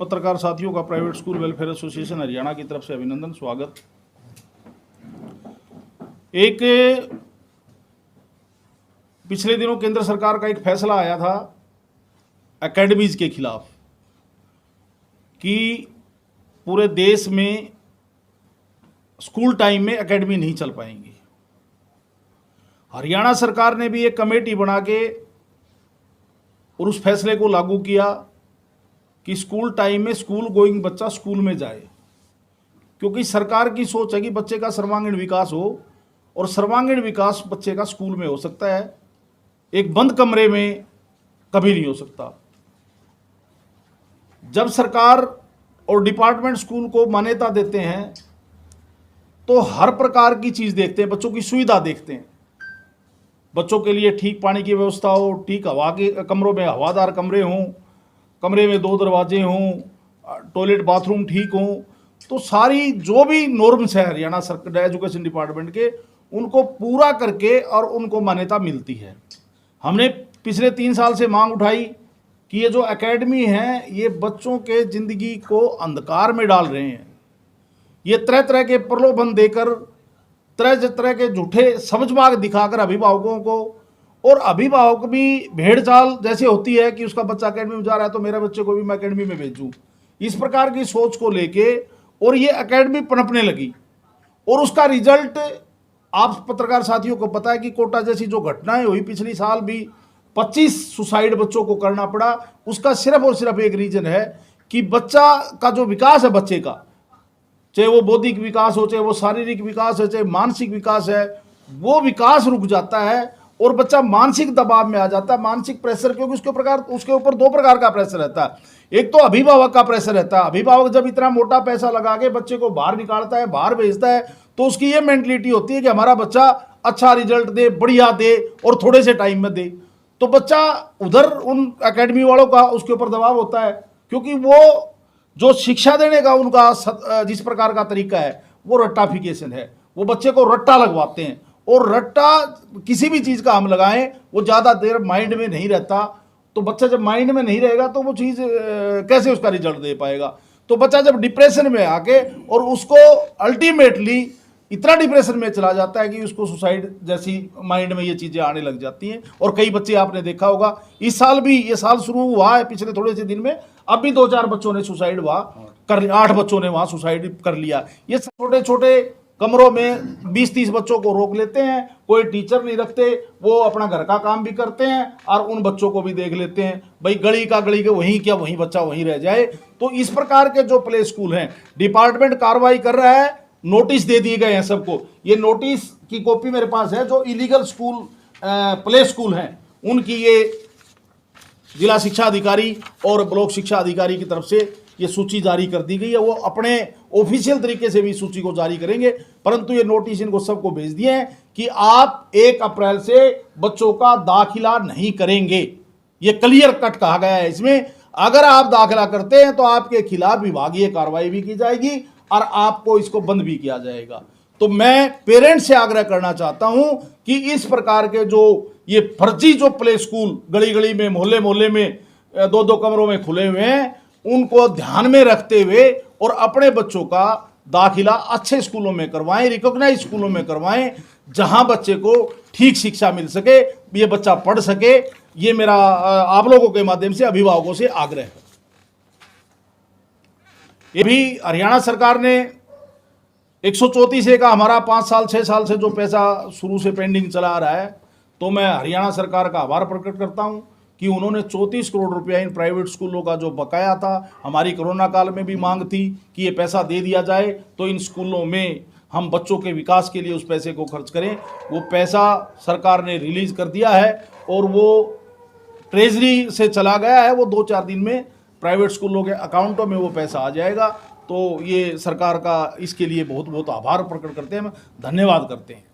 पत्रकार साथियों का private school welfare association Haryana की तरफ से अभिनंदन, स्वागत। एक पिछले दिनों केंद्र सरकार का एक फैसला आया था एकेडमीज के खिलाफ कि पूरे देश में स्कूल टाइम में एकेडमी नहीं चल पाएंगी। हरियाणा सरकार ने भी एक कमेटी बना के और उस फैसले को लागू किया कि स्कूल टाइम में स्कूल गोइंग बच्चा स्कूल में जाए, क्योंकि सरकार की सोच है कि बच्चे का सर्वांगीण विकास हो और सर्वांगीण विकास बच्चे का स्कूल में हो सकता है, एक बंद कमरे में कभी नहीं हो सकता। जब सरकार और डिपार्टमेंट स्कूल को मान्यता देते हैं तो हर प्रकार की चीज़ देखते हैं, बच्चों की सुविधा देखते हैं, बच्चों के लिए ठीक पानी की व्यवस्था हो, ठीक हवा के कमरों में हवादार कमरे हों, कमरे में 2 दरवाजे हों, टॉयलेट बाथरूम ठीक हों। तो सारी जो भी नॉर्म्स है हरियाणा सरकार एजुकेशन डिपार्टमेंट के, उनको पूरा करके और उनको मान्यता मिलती है। हमने पिछले 3 साल से मांग उठाई कि ये जो एकेडमी है ये बच्चों के ज़िंदगी को अंधकार में डाल रहे हैं। ये तरह तरह के प्रलोभन देकर, तरह तरह के झूठे समझबाग दिखाकर अभिभावकों को, और अभिभावक भी भेड़ चाल जैसे होती है कि उसका बच्चा एकेडमी में जा रहा है तो मेरे बच्चे को भी मैं एकेडमी में भेजूं, इस प्रकार की सोच को लेके और ये एकेडमी पनपने लगी। और उसका रिजल्ट आप पत्रकार साथियों को पता है कि कोटा जैसी जो घटनाएं हुई, पिछली साल भी 25 सुसाइड बच्चों को करना पड़ा। उसका सिर्फ और सिर्फ एक रीजन है कि बच्चा का जो विकास है बच्चे का, चाहे वो बौद्धिक विकास हो, चाहे वो शारीरिक विकास है, चाहे मानसिक विकास है, वो विकास रुक जाता है और बच्चा मानसिक दबाव में आ जाता है, मानसिक प्रेशर, क्योंकि उसके ऊपर 2 प्रकार का प्रेशर रहता है। एक तो अभिभावक का प्रेशर रहता है। अभिभावक जब इतना मोटा पैसा लगा के बच्चे को बाहर निकालता है, बाहर भेजता है, तो उसकी ये मेंटलिटी होती है कि हमारा बच्चा अच्छा रिजल्ट दे, बढ़िया दे और थोड़े से टाइम में दे। तो बच्चा उधर उन एकेडमी वालों का उसके ऊपर दबाव होता है, क्योंकि वो जो शिक्षा देने का उनका जिस प्रकार का तरीका है वो रट्टाफिकेशन है। वो बच्चे को रट्टा लगवाते हैं, और रट्टा किसी भी चीज़ का हम लगाएं वो ज़्यादा देर माइंड में नहीं रहता। तो बच्चा जब माइंड में नहीं रहेगा तो वो चीज़ कैसे उसका रिजल्ट दे पाएगा। तो बच्चा जब डिप्रेशन में आके, और उसको अल्टीमेटली इतना डिप्रेशन में चला जाता है कि उसको सुसाइड जैसी माइंड में ये चीज़ें आने लग जाती हैं। और कई बच्चे आपने देखा होगा, इस साल भी, ये साल शुरू हुआ है पिछले थोड़े से दिन में, अब भी 2-4 बच्चों ने सुसाइड कर लिया, 8 बच्चों ने वहाँ सुसाइड कर लिया। ये छोटे छोटे कमरों में 20-30 बच्चों को रोक लेते हैं, कोई टीचर नहीं रखते, वो अपना घर का काम भी करते हैं और उन बच्चों को भी देख लेते हैं। भाई गली के वहीं क्या वहीं बच्चा वहीं रह जाए। तो इस प्रकार के जो प्ले स्कूल हैं, डिपार्टमेंट कार्रवाई कर रहा है, नोटिस दे दिए गए हैं सबको। ये नोटिस की कॉपी मेरे पास है। जो इलीगल स्कूल प्ले स्कूल हैं उनकी ये जिला शिक्षा अधिकारी और ब्लॉक शिक्षा अधिकारी की तरफ से ये सूची जारी कर दी गई है। वो अपने ऑफिशियल तरीके से भी सूची को जारी करेंगे, परंतु ये नोटिस इनको सबको भेज दिए हैं कि आप 1 अप्रैल से बच्चों का दाखिला नहीं करेंगे। ये क्लियर कट कहा गया है इसमें। अगर आप दाखिला करते हैं तो आपके खिलाफ विभागीय कार्रवाई भी की जाएगी और आपको इसको बंद भी किया जाएगा। तो मैं पेरेंट्स से आग्रह करना चाहता हूं कि इस प्रकार के जो ये फर्जी जो प्ले स्कूल गली गली में, मोहल्ले मोहल्ले में 2-2 कमरों में खुले हुए हैं, उनको ध्यान में रखते हुए और अपने बच्चों का दाखिला अच्छे स्कूलों में करवाएं, रिकॉग्नाइज स्कूलों में करवाएं, जहां बच्चे को ठीक शिक्षा मिल सके, ये बच्चा पढ़ सके। ये मेरा आप लोगों के माध्यम से अभिभावकों से आग्रह है। ये भी हरियाणा सरकार ने 134A का हमारा 5 साल 6 साल से जो पैसा शुरू से पेंडिंग चला आ रहा है, तो मैं हरियाणा सरकार का आभार प्रकट करता हूं कि उन्होंने 34 करोड़ रुपया इन प्राइवेट स्कूलों का जो बकाया था, हमारी कोरोना काल में भी मांग थी कि ये पैसा दे दिया जाए तो इन स्कूलों में हम बच्चों के विकास के लिए उस पैसे को खर्च करें। वो पैसा सरकार ने रिलीज़ कर दिया है और वो ट्रेजरी से चला गया है। वो 2-4 दिन में प्राइवेट स्कूलों के अकाउंटों में वो पैसा आ जाएगा। तो ये सरकार का इसके लिए बहुत बहुत आभार प्रकट करते हैं, धन्यवाद करते हैं।